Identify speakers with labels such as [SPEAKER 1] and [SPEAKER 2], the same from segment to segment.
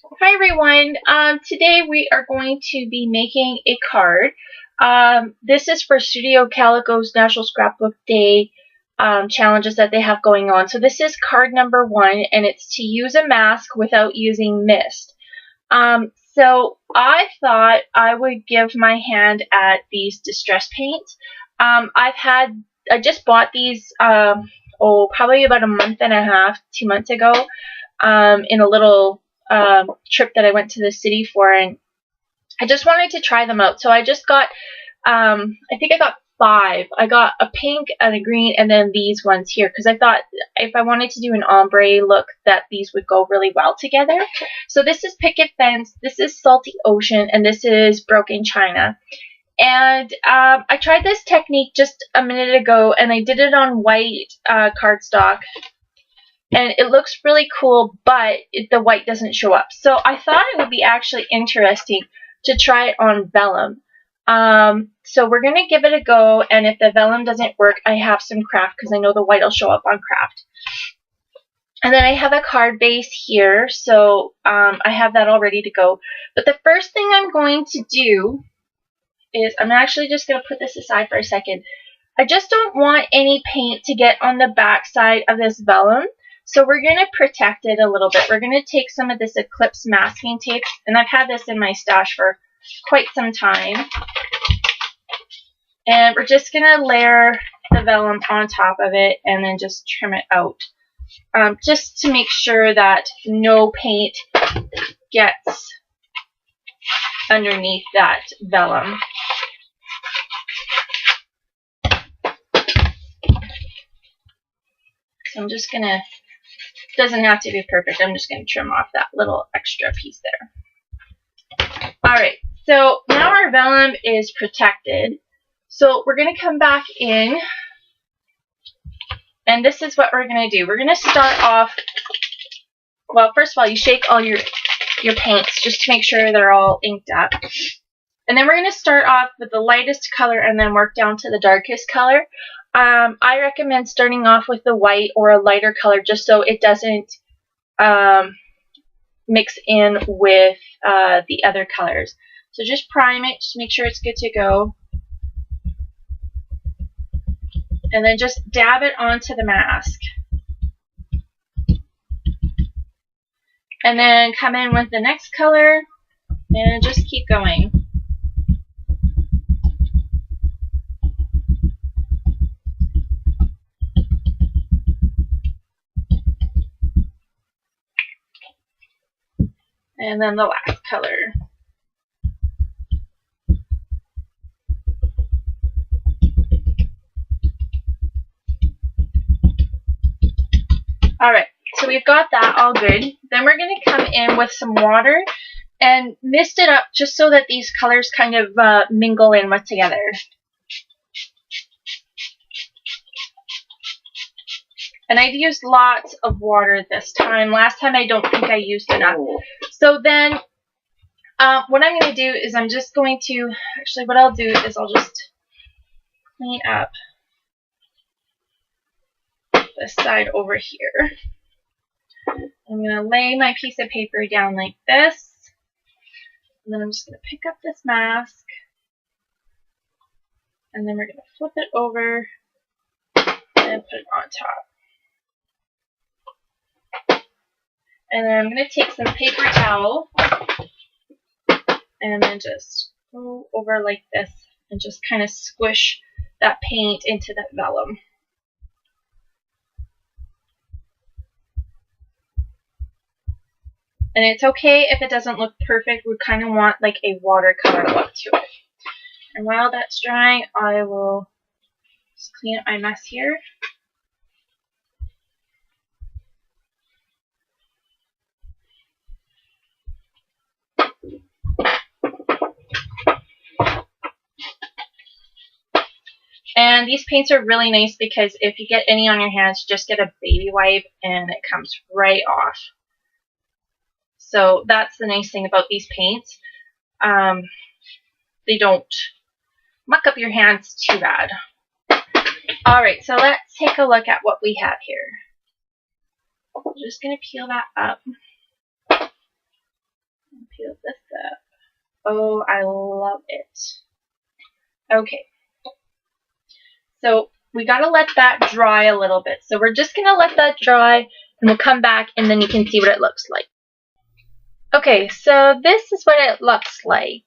[SPEAKER 1] Hi everyone. Today we are going to be making a card. This is for Studio Calico's National Scrapbook Day challenges that they have going on. So this is card number 1, and it's to use a mask without using mist. So I thought I would give my hand at these distress paints. I just bought these probably about a month and a half, 2 months ago, in a little trip that I went to the city for, and I just wanted to try them out. So I just got, I think I got 5. I got a pink and a green, and then these ones here, because I thought if I wanted to do an ombre look that these would go really well together. So this is Picket Fence, this is Salty Ocean, and this is Broken China. And I tried this technique just a minute ago, and I did it on white cardstock. And it looks really cool, but the white doesn't show up. So I thought it would be actually interesting to try it on vellum. So we're going to give it a go, and if the vellum doesn't work, I have some craft because I know the white will show up on craft. And then I have a card base here, so I have that all ready to go. But the first thing I'm going to do is I'm actually just going to put this aside for a second. I just don't want any paint to get on the back side of this vellum. So we're going to protect it a little bit. We're going to take some of this Eclipse masking tape, and I've had this in my stash for quite some time. And we're just going to layer the vellum on top of it and then just trim it out. Just to make sure that no paint gets underneath that vellum. So I'm just going to, doesn't have to be perfect, I'm just going to trim off that little extra piece there. Alright, so now our vellum is protected. So we're going to come back in, and this is what we're going to do. We're going to start off, well, first of all, you shake all your paints just to make sure they're all inked up. And then we're going to start off with the lightest color and then work down to the darkest color. I recommend starting off with the white or a lighter color just so it doesn't mix in with the other colors. So just prime it, just make sure it's good to go. And then just dab it onto the mask. And then come in with the next color and just keep going. And then the last color. Alright, so we've got that all good. Then we're going to come in with some water and mist it up just so that these colors kind of mingle in with together. And I've used lots of water this time. Last time I don't think I used enough. So then what I'm going to do is I'm just going to, actually what I'll do is I'll just clean up this side over here. I'm going to lay my piece of paper down like this. And then I'm just going to pick up this mask. And then we're going to flip it over and put it on top. And then I'm going to take some paper towel and then just go over like this and just kind of squish that paint into that vellum. And it's okay if it doesn't look perfect. We kind of want like a watercolor look to it. And while that's drying, I will just clean up my mess here. And these paints are really nice because if you get any on your hands, just get a baby wipe and it comes right off. So that's the nice thing about these paints. They don't muck up your hands too bad. Alright, so let's take a look at what we have here. I'm just going to peel that up. peel this up. Oh, I love it. Okay. So we gotta let that dry a little bit. So we're just gonna let that dry and we'll come back and then you can see what it looks like. Okay, so this is what it looks like.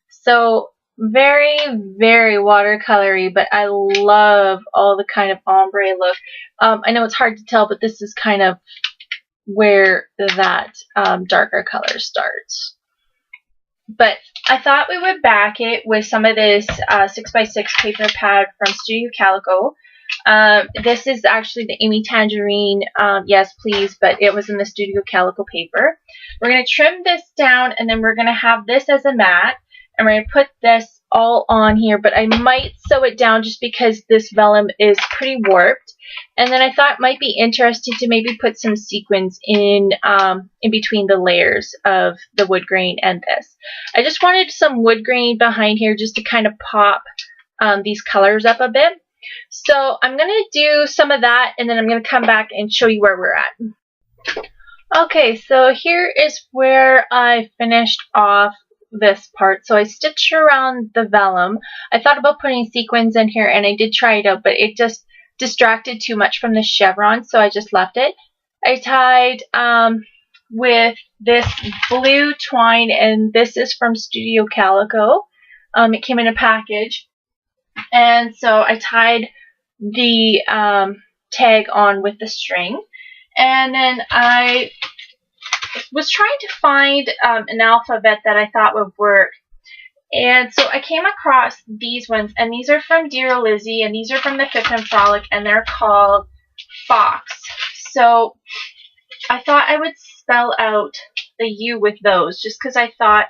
[SPEAKER 1] So very, very watercolory, but I love all the kind of ombre look. I know it's hard to tell, but this is kind of where that darker color starts. But I thought we would back it with some of this 6x6 paper pad from Studio Calico. This is actually the Amy Tangerine, yes please, but it was in the Studio Calico paper. We're going to trim this down and then we're going to have this as a mat. And we're going to put this all on here, but I might sew it down just because this vellum is pretty warped. And then I thought it might be interesting to maybe put some sequins in between the layers of the wood grain and this. I just wanted some wood grain behind here just to kind of pop these colors up a bit. So I'm going to do some of that and then I'm going to come back and show you where we're at. Okay, so here is where I finished off this part. So I stitched around the vellum. I thought about putting sequins in here and I did try it out, but it just distracted too much from the chevron, so I just left it. I tied with this blue twine, and this is from Studio Calico. It came in a package, and so I tied the tag on with the string, and then I was trying to find an alphabet that I thought would work. And so I came across these ones, and these are from Dear Lizzie, and these are from the Fifth and Frolic, and they're called Fox. So I thought I would spell out the U with those, just because I thought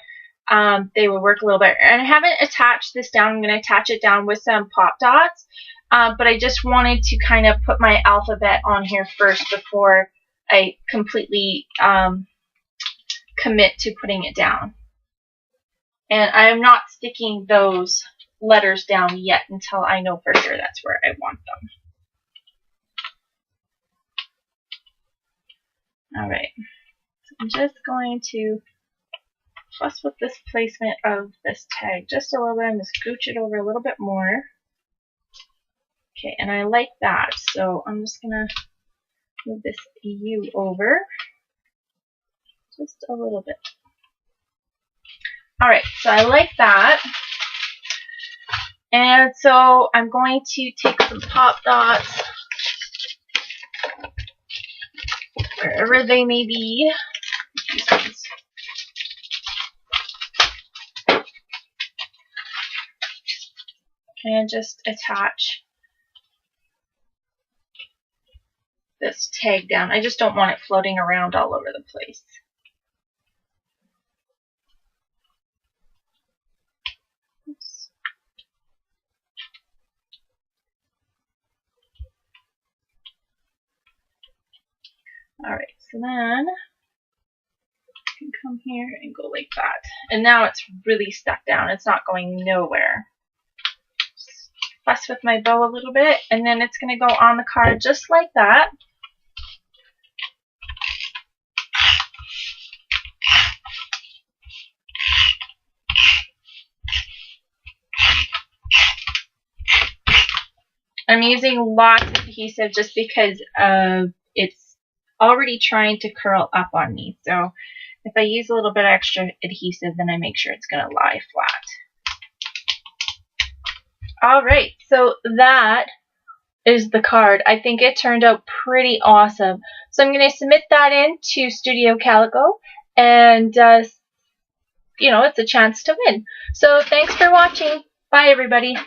[SPEAKER 1] they would work a little better. And I haven't attached this down. I'm going to attach it down with some pop dots, but I just wanted to kind of put my alphabet on here first before I completely commit to putting it down. And I am not sticking those letters down yet until I know for sure that's where I want them. Alright, so I'm just going to fuss with this placement of this tag just a little bit. I'm going to scooch it over a little bit more. Okay, and I like that, so I'm just going to move this U over just a little bit. Alright, so I like that. And so I'm going to take some pop dots, wherever they may be. And just attach this tag down. I just don't want it floating around all over the place. Alright, so then I can come here and go like that. And now it's really stuck down. It's not going nowhere. Just fuss with my bow a little bit, and then it's going to go on the card just like that. I'm using lots of adhesive just because it's already trying to curl up on me. So if I use a little bit extra adhesive, then I make sure it's going to lie flat. Alright, so that is the card. I think it turned out pretty awesome. So I'm going to submit that in to Studio Calico, and you know, it's a chance to win. So thanks for watching. Bye everybody.